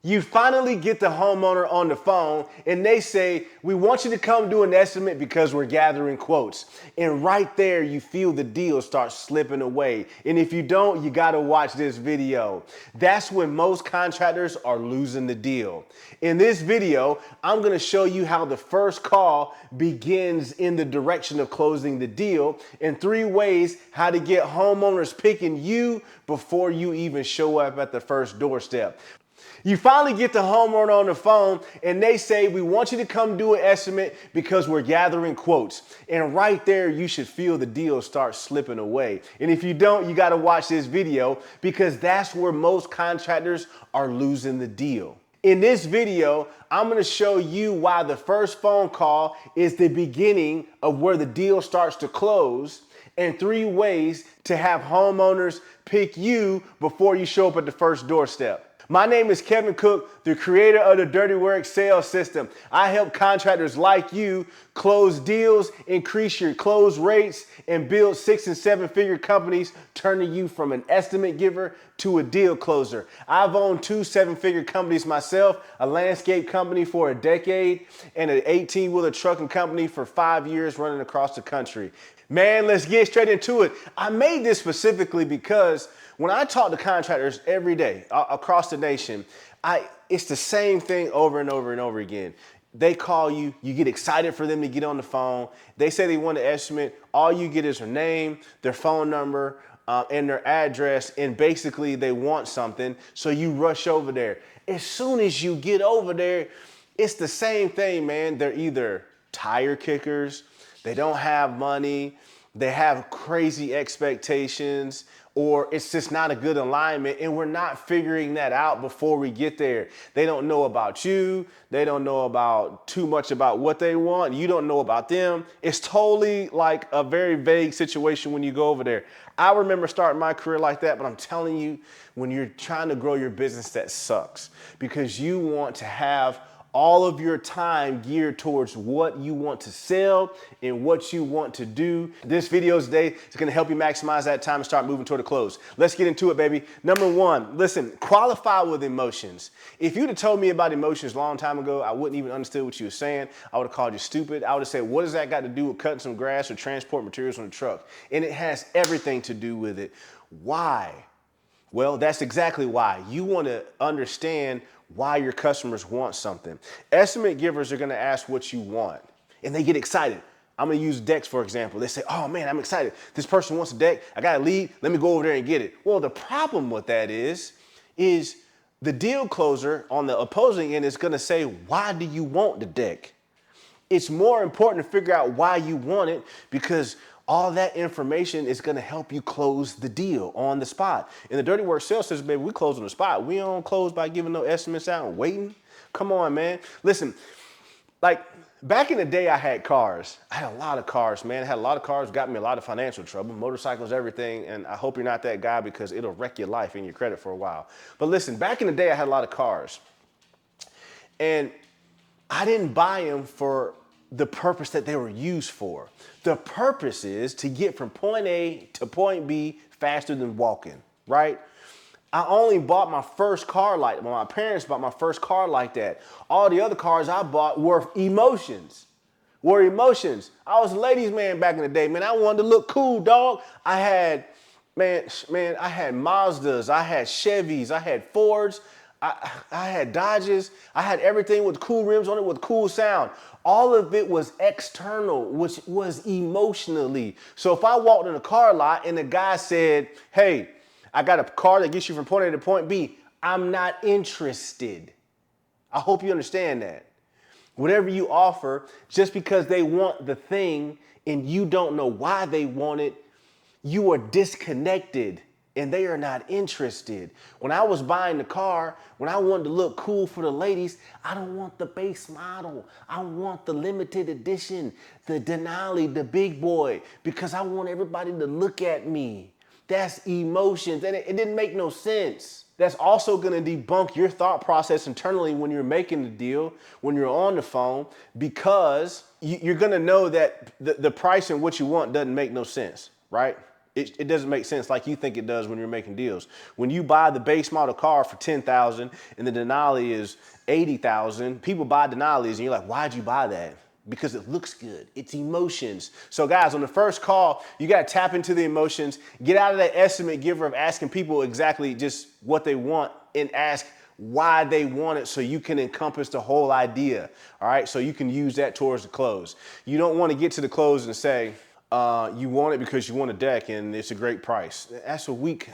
You finally get the homeowner on the phone and they say, we want you to come do an estimate because we're gathering quotes. And right there, you feel the deal start slipping away. And if you don't, you gotta watch this video. That's when most contractors are losing the deal. In this video, I'm gonna show you how the first call begins in the direction of closing the deal, and 3 ways how to get homeowners picking you before you even show up at the first doorstep. You finally get the homeowner on the phone and they say, we want you to come do an estimate because we're gathering quotes. And right there, you should feel the deal start slipping away. And if you don't, you got to watch this video because that's where most contractors are losing the deal. In this video, I'm going to show you why the first phone call is the beginning of where the deal starts to close, and 3 ways to have homeowners pick you before you show up at the first doorstep. My name is Kevin Cook, the creator of the Dirty Work sales system. I help contractors like you close deals, increase your close rates, and build 6- and 7-figure companies, turning you from an estimate giver to a deal closer. I've owned 2 7-figure companies myself, a landscape company for a decade, and an 18-wheeler trucking company for 5 years running across the country. Man, let's get straight into it. I made this specifically because when I talk to contractors every day across the nation, it's the same thing over and over and over again. They call you, you get excited for them to get on the phone. They say they want an estimate. All you get is their name, their phone number, and their address, and basically they want something, so you rush over there. As soon as you get over there, it's the same thing, man. They're either tire kickers, they don't have money, they have crazy expectations, or it's just not a good alignment, and we're not figuring that out before we get there. They don't know about you. They don't know about too much about what they want. You don't know about them. It's totally like a very vague situation when you go over there. I remember starting my career like that, but I'm telling you, when you're trying to grow your business, that sucks because you want to have all of your time geared towards what you want to sell and what you want to do. This video today is going to help you maximize that time and start moving toward a close. Let's get into it, baby. Number 1, listen, qualify with emotions. If you'd have told me about emotions a long time ago, I wouldn't even understand what you were saying. I would have called you stupid. I would have said, what does that got to do with cutting some grass or transport materials on a truck? And it has everything to do with it. Why? Well, that's exactly why. You want to understand why your customers want something. Estimate givers are going to ask what you want, and they get excited. I'm going to use decks, for example. They say, oh man, I'm excited. This person wants a deck. I got a lead. Let me go over there and get it. Well, the problem with that is the deal closer on the opposing end is going to say, why do you want the deck? It's more important to figure out why you want it, because all that information is going to help you close the deal on the spot. In the Dirty Work sales system, baby, we close on the spot. We don't close by giving no estimates out and waiting. Come on, man. Listen, like back in the day, I had cars. I had a lot of cars, man. I had a lot of cars, got me a lot of financial trouble, motorcycles, everything. And I hope you're not that guy because it'll wreck your life and your credit for a while. But listen, back in the day, I had a lot of cars. And I didn't buy them for the purpose that they were used for. The purpose is to get from point A to point B faster than walking, right? I only bought my first car like that. Well, my parents bought my first car like that. All the other cars I bought were emotions. I was a ladies' man back in the day, man. I wanted to look cool, dog. I had Mazdas, I had Chevys, I had Fords, I had Dodges, I had everything with cool rims on it with cool sound. All of it was external, which was emotionally. So if I walked in a car lot and the guy said, hey, I got a car that gets you from point A to point B, I'm not interested. I hope you understand that. Whatever you offer, just because they want the thing and you don't know why they want it, you are disconnected and they are not interested. When I was buying the car, when I wanted to look cool for the ladies, I don't want the base model. I want the limited edition, the Denali, the big boy, because I want everybody to look at me. That's emotions, and it didn't make no sense. That's also gonna debunk your thought process internally when you're making the deal, when you're on the phone, because you're gonna know that the price and what you want doesn't make no sense, right? It doesn't make sense like you think it does when you're making deals. When you buy the base model car for $10,000 and the Denali is $80,000, people buy Denalis and you're like, why'd you buy that? Because it looks good. It's emotions. So guys, on the first call, you got to tap into the emotions, get out of that estimate giver of asking people exactly just what they want and ask why they want it so you can encompass the whole idea. All right, so you can use that towards the close. You don't want to get to the close and say, you want it because you want a deck and it's a great price. That's a weak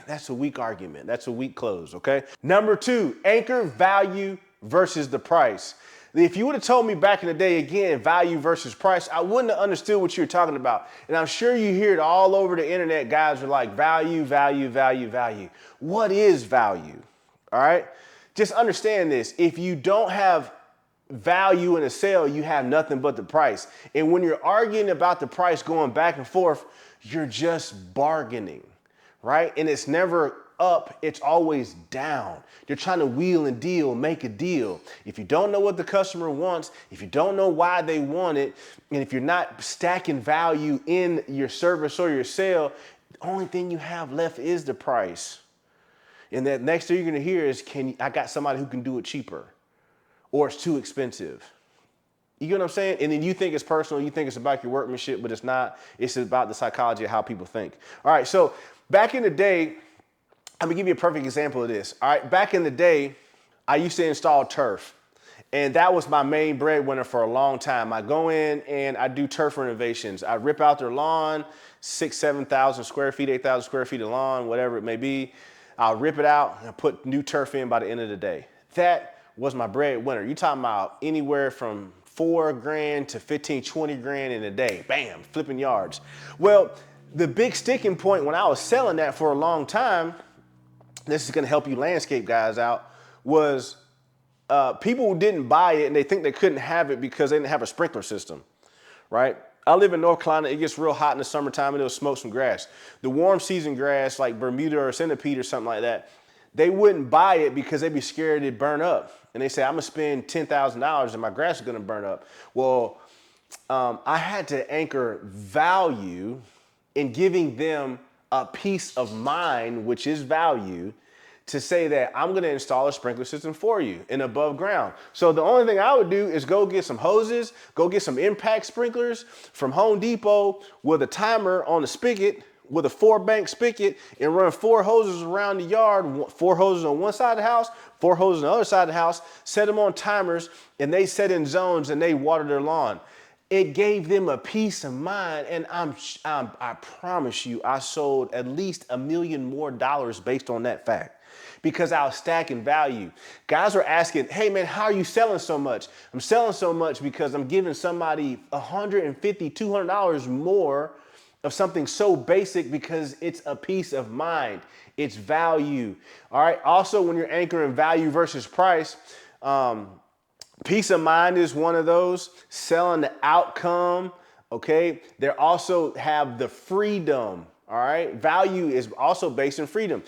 argument. That's a weak close, okay? Number 2, anchor value versus the price. If you would have told me back in the day, again, value versus price, I wouldn't have understood what you were talking about. And I'm sure you hear it all over the internet. Guys are like, value, value, value, value. What is value? All right? Just understand this. If you don't have value in a sale, you have nothing but the price. And when you're arguing about the price going back and forth, you're just bargaining, right? And it's never up, it's always down. You're trying to wheel and deal, make a deal. If you don't know what the customer wants, if you don't know why they want it, and if you're not stacking value in your service or your sale, the only thing you have left is the price. And that next thing you're gonna hear is, I got somebody who can do it cheaper, or it's too expensive. You get what I'm saying? And then you think it's personal, you think it's about your workmanship, but it's not. It's about the psychology of how people think. All right, so back in the day, I'm gonna give you a perfect example of this. All right, back in the day, I used to install turf. And that was my main breadwinner for a long time. I go in and I do turf renovations. I rip out their lawn, 6,000, 7,000 square feet, 8,000 square feet of lawn, whatever it may be. I'll rip it out and put new turf in by the end of the day. That was my breadwinner. You talking about anywhere from $4,000 to 15, 20 grand in a day. Bam, flipping yards. Well, the big sticking point when I was selling that for a long time, this is gonna help you landscape guys out, was people who didn't buy it and they think they couldn't have it because they didn't have a sprinkler system, right? I live in North Carolina. It gets real hot in the summertime and it'll smoke some grass. The warm season grass, like Bermuda or Centipede or something like that, they wouldn't buy it because they'd be scared it'd burn up. And they say, I'm gonna spend $10,000 and my grass is gonna burn up. Well, I had to anchor value in giving them a peace of mind, which is value, to say that I'm gonna install a sprinkler system for you in above ground. So the only thing I would do is go get some hoses, go get some impact sprinklers from Home Depot with a timer on the spigot, with a 4-bank spigot, and run 4 hoses around the yard, 4 hoses on one side of the house, 4 hoses on the other side of the house, set them on timers, and they set in zones and they water their lawn. It gave them a peace of mind, and I promise you, I sold at least $1 million more based on that fact. Because I was stacking value. Guys were asking, hey man, how are you selling so much? I'm selling so much because I'm giving somebody $150, $200 more of something so basic because it's a peace of mind. It's value. All right. Also, when you're anchoring value versus price, peace of mind is one of those. Selling the outcome. Okay. They also have the freedom. All right. Value is also based in freedom.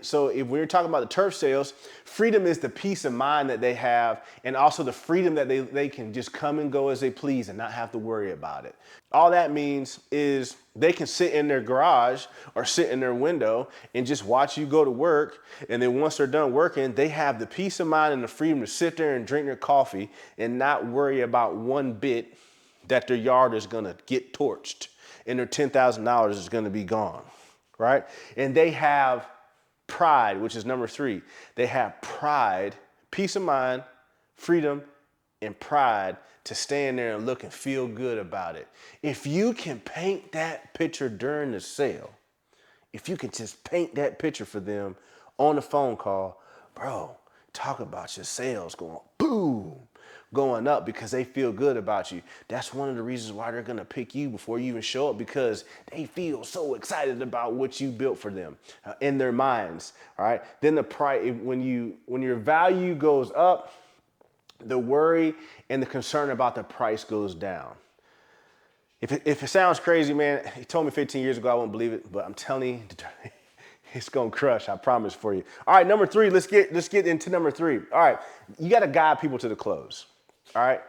So if we're talking about the turf sales, freedom is the peace of mind that they have, and also the freedom that they can just come and go as they please and not have to worry about it. All that means is they can sit in their garage or sit in their window and just watch you go to work. And then once they're done working, they have the peace of mind and the freedom to sit there and drink their coffee and not worry about one bit that their yard is going to get torched and their $10,000 is going to be gone, right? And they have pride, which is number 3. They have pride, peace of mind, freedom, and pride to stand there and look and feel good about it. If you can paint that picture during the sale, if you can just paint that picture for them on the phone call, bro, talk about your sales going boom, going up because they feel good about you. That's one of the reasons why they're gonna pick you before you even show up, because they feel so excited about what you built for them in their minds. All right. Then the price, when your value goes up, the worry and the concern about the price goes down. If it sounds crazy, man, he told me 15 years ago I won't believe it, but I'm telling you, it's gonna crush, I promise for you. All right, number 3, let's get into number 3. All right, you gotta guide people to the close. All right.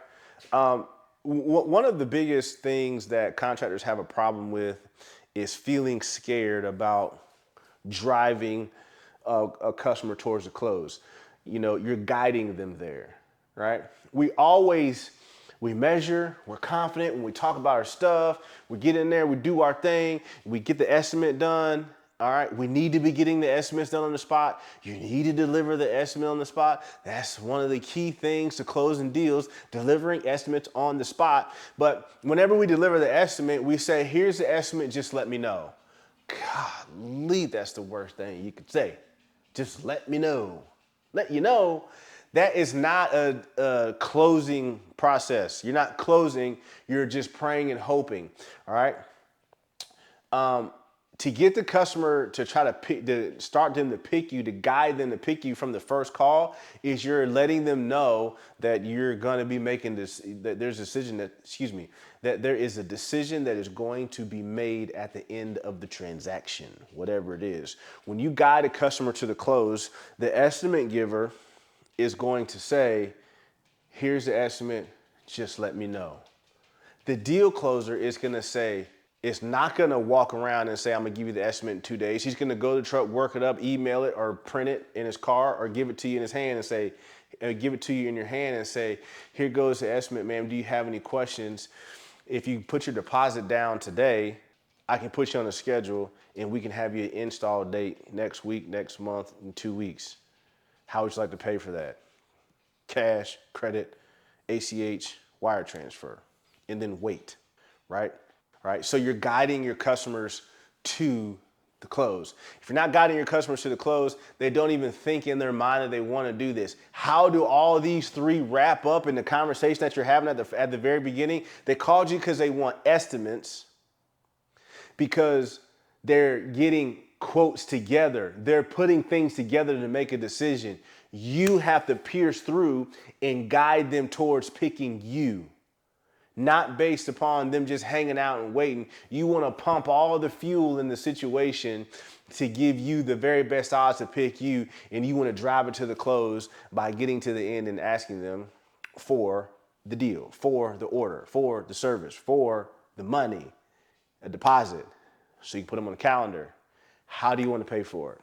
One of the biggest things that contractors have a problem with is feeling scared about driving a customer towards a close. You know, you're guiding them there, right? We measure, we're confident when we talk about our stuff, we get in there, we do our thing, we get the estimate done. All right, we need to be getting the estimates done on the spot. You need to deliver the estimate on the spot. That's one of the key things to closing deals, delivering estimates on the spot. But whenever we deliver the estimate, we say, here's the estimate, just let me know. Golly, that's the worst thing you could say. Just let me know. Let you know. That is not a closing process. You're not closing, you're just praying and hoping, all right? To get the customer to try to start them to pick you, to guide them to pick you from the first call, is you're letting them know that you're going to be making this, that there's a decision that there is a decision that is going to be made at the end of the transaction, whatever it is. When you guide a customer to the close, the estimate giver is going to say, here's the estimate, just let me know. The deal closer is going to say, it's not going to walk around and say, I'm going to give you the estimate in 2 days. He's going to go to the truck, work it up, email it, or print it in his car, or give it to you in his hand and say, give it to you in your hand and say, here goes the estimate, ma'am. Do you have any questions? If you put your deposit down today, I can put you on a schedule and we can have you install date next week, next month, in 2 weeks. How would you like to pay for that? Cash, credit, ACH, wire transfer, and then wait, right? Right? So you're guiding your customers to the close. If you're not guiding your customers to the close, they don't even think in their mind that they want to do this. How do all these three wrap up in the conversation that you're having at the very beginning? They called you because they want estimates, because they're getting quotes together. They're putting things together to make a decision. You have to pierce through and guide them towards picking you. Not based upon them just hanging out and waiting. You want to pump all the fuel in the situation to give you the very best odds to pick you, and you want to drive it to the close by getting to the end and asking them for the deal, for the order, for the service, for the money, a deposit, so you can put them on the calendar. How do you want to pay for it?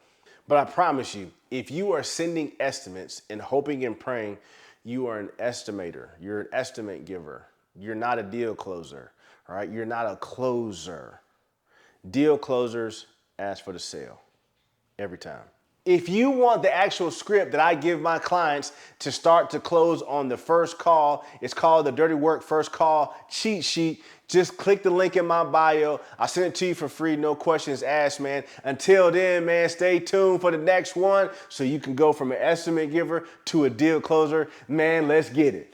But I promise you, if you are sending estimates and hoping and praying, you are an estimator. You're an estimate giver. You're not a deal closer, all right? You're not a closer. Deal closers ask for the sale every time. If you want the actual script that I give my clients to start to close on the first call, it's called the Dirty Work First Call Cheat Sheet. Just click the link in my bio. I'll send it to you for free, no questions asked, man. Until then, man, stay tuned for the next one so you can go from an estimate giver to a deal closer. Man, let's get it.